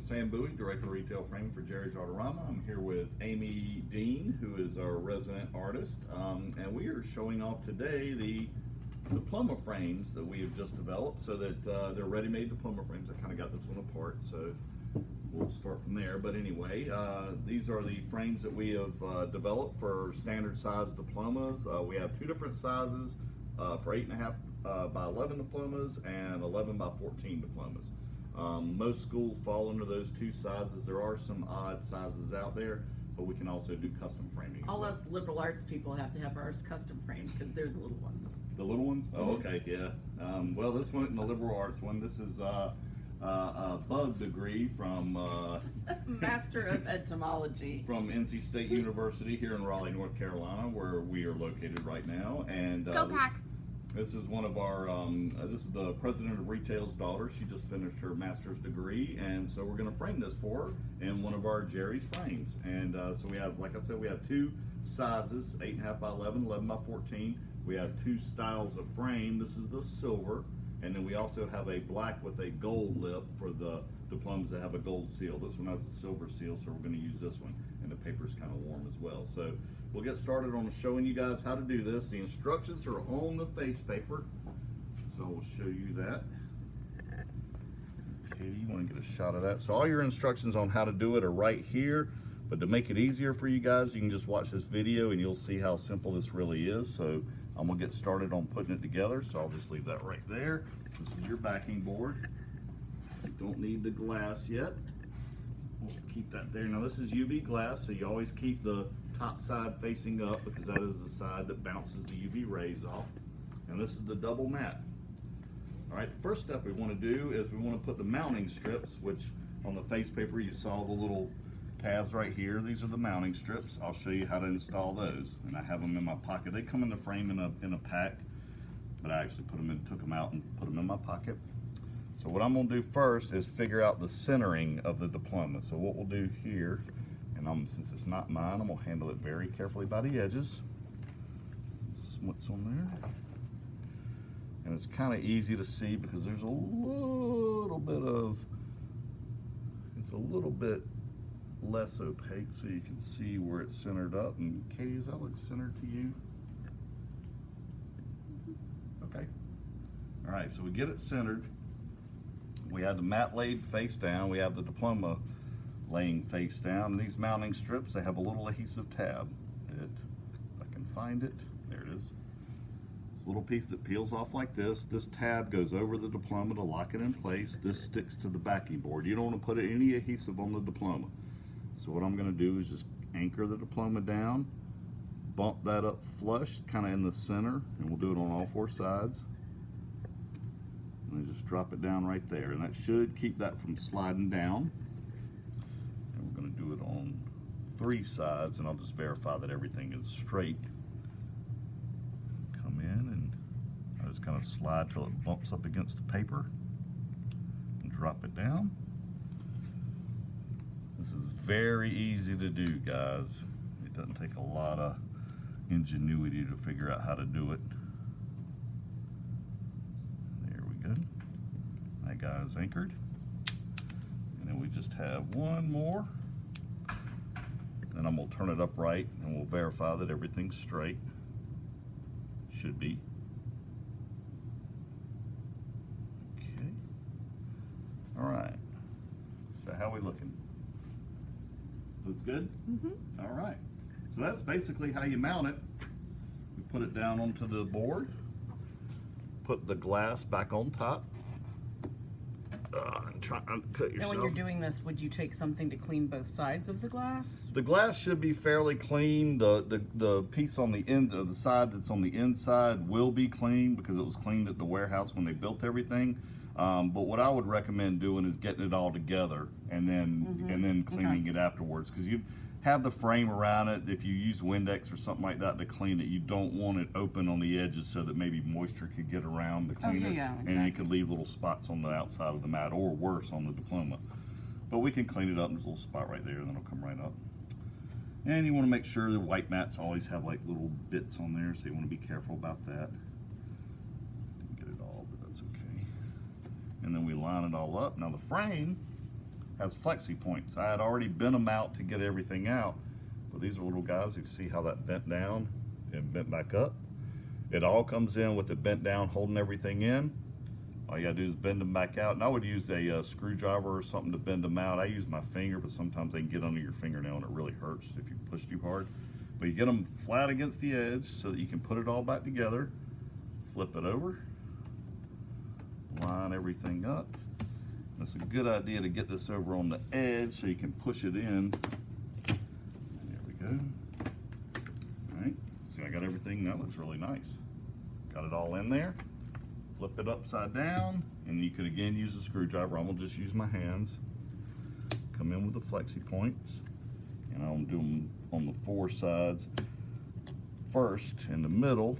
Sam Bowie, Director of Retail Framing for Jerry's Artarama. I'm here with Amy Dean, who is our resident artist, and we are showing off today the diploma frames that we have just developed, so that they're ready-made diploma frames. I kind of got this one apart, so we'll start from there. But anyway, these are the frames that we have developed for standard size diplomas. We have two different sizes for 8.5 by 11 diplomas and 11 by 14 diplomas. Most schools fall under those two sizes. There are some odd sizes out there, but we can also do custom framing. All us liberal arts people have to have ours custom framed because they're the little ones. The little ones? Oh, okay, yeah. Well, this one in the liberal arts one, this is a bug degree from Master of Entomology from NC State University here in Raleigh, North Carolina, where we are located right now. And Go Pack! This is one of our, this is the president of Retail's daughter. She just finished her master's degree, and so we're gonna frame this for her in one of our Jerry's frames. And so we have, like I said, we have two sizes, 8.5 by 11, 11 by 14. We have two styles of frame. This is the silver, and then we also have a black with a gold lip for the diplomas that have a gold seal. This one has a silver seal, so we're gonna use this one, and the paper's kind of warm as well. So we'll get started on showing you guys how to do this. The instructions are on the face paper, so we'll show you that. Katie, you want to get a shot of that? So all your instructions on how to do it are right here, but to make it easier for you guys, you can just watch this video and you'll see how simple this really is. So I'm gonna get started on putting it together, so I'll just leave that right there. This is your backing board. You don't need the glass yet. We'll keep that there. Now this is UV glass, so you always keep the top side facing up because that is the side that bounces the UV rays off. And this is the double mat. All right, the first step we want to do is we want to put the mounting strips, which on the face paper you saw the little tabs right here. These are the mounting strips. I'll show you how to install those, and I have them in my pocket. They come in the frame in a pack, but I actually took them out and put them in my pocket. So what I'm gonna do first is figure out the centering of the diploma. So what we'll do here, and since it's not mine, I'm gonna handle it very carefully by the edges. What's on there? And it's kind of easy to see because there's a little bit of, it's a little bit less opaque, so you can see where it's centered up. And Katie, does that look centered to you? Okay. All right, so we get it centered. We have the mat laid face down. We have the diploma laying face down. And these mounting strips, they have a little adhesive tab. If I can find it, there it is. It's a little piece that peels off like this. This tab goes over the diploma to lock it in place. This sticks to the backing board. You don't want to put any adhesive on the diploma. So what I'm going to do is just anchor the diploma down, bump that up flush, kind of in the center, and we'll do it on all four sides. And then just drop it down right there, and that should keep that from sliding down. And we're going to do it on three sides, and I'll just verify that everything is straight. Come in, and I just kind of slide till it bumps up against the paper, and drop it down. This is very easy to do, guys. It doesn't take a lot of ingenuity to figure out how to do it. There we go. That guy's anchored. And then we just have one more. Then I'm gonna turn it upright and we'll verify that everything's straight. Should be. Okay. All right. So how we looking? Looks good? Mm-hmm. All right. So that's basically how you mount it. We put it down onto the board, put the glass back on top, and try not to cut yourself. And when you're doing this, would you take something to clean both sides of the glass? The glass should be fairly clean. The piece on the end, the side that's on the inside will be clean because it was cleaned at the warehouse when they built everything. But what I would recommend doing is getting it all together and then cleaning it afterwards, because you have the frame around it. If you use Windex or something like that to clean it, you don't want it open on the edges so that maybe moisture could get around to clean it, exactly. and it could leave little spots on the outside of the mat, or worse, on the diploma. But we can clean it up. There's a little spot right there, and then it'll come right up. And you want to make sure the white mats always have like little bits on there, so you want to be careful about that. Didn't get it all, but that's okay. And then we line it all up. Now the frame has Flexi Points. I had already bent them out to get everything out, but these are little guys. You can see how that bent down and bent back up. It all comes in with it bent down, holding everything in. All you gotta do is bend them back out. And I would use a screwdriver or something to bend them out. I use my finger, but sometimes they can get under your fingernail and it really hurts if you push too hard. But you get them flat against the edge so that you can put it all back together. Flip it over, line everything up. It's a good idea to get this over on the edge so you can push it in. There we go. All right, see, I got everything. That looks really nice. Got it all in there. Flip it upside down, and you could again use a screwdriver. I'm gonna just use my hands. Come in with the Flexi Points, and I'm gonna do them on the 4 sides first in the middle.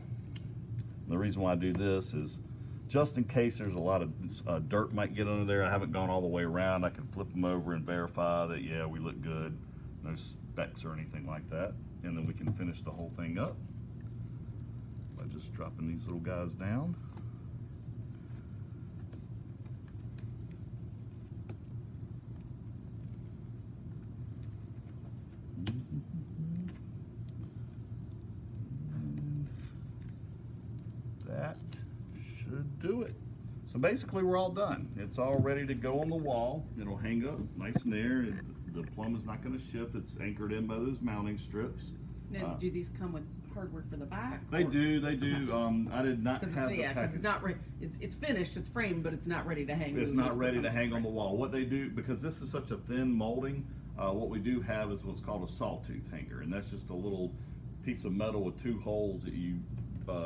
And the reason why I do this is just in case there's a lot of dirt might get under there. I haven't gone all the way around. I can flip them over and verify that, yeah, we look good. No specks or anything like that. And then we can finish the whole thing up by just dropping these little guys down. That should do it. So basically we're all done. It's all ready to go on the wall. It'll hang up nice and there. The diploma's not going to shift. It's anchored in by those mounting strips. Now, do these come with hardware for the back? They do. I did not have the because package. it's not ready. It's finished. It's framed, but it's not ready to hang. It's not ready to hang on the wall. What they do, because this is such a thin molding, what we do have is what's called a sawtooth hanger, and that's just a little piece of metal with 2 holes that you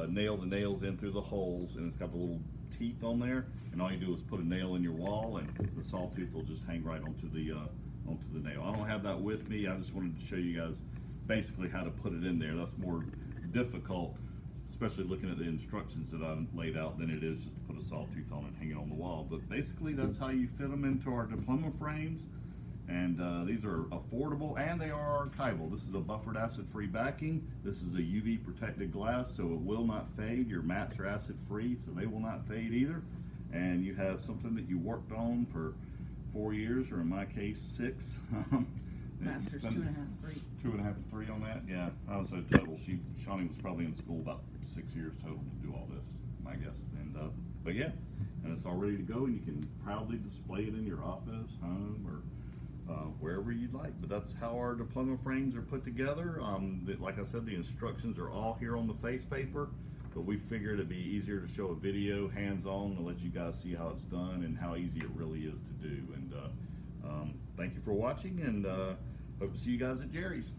nail the nails in through the holes, and it's got the little teeth on there, and all you do is put a nail in your wall, and the sawtooth will just hang right onto the nail. I don't have that with me. I just wanted to show you guys basically how to put it in there. That's more difficult, especially looking at the instructions that I laid out, than it is just to put a sawtooth on it and hang it on the wall. But basically that's how you fit them into our diploma frames. And these are affordable, and they are archival. This is a buffered acid-free backing. This is a UV protected glass, so it will not fade. Your mats are acid-free, so they will not fade either. And you have something that you worked on for 4 years, or in my case, 6. Master's 2.5, 3. 2.5 to 3 on that, yeah. I was a total. Shawnee was probably in school about 6 years total to do all this, my guess. And but yeah, and it's all ready to go, and you can proudly display it in your office, home, or wherever you'd like. But that's how our diploma frames are put together. Like I said, the instructions are all here on the face paper, but we figured it'd be easier to show a video hands-on to let you guys see how it's done and how easy it really is to do. And thank you for watching, and hope to see you guys at Jerry's.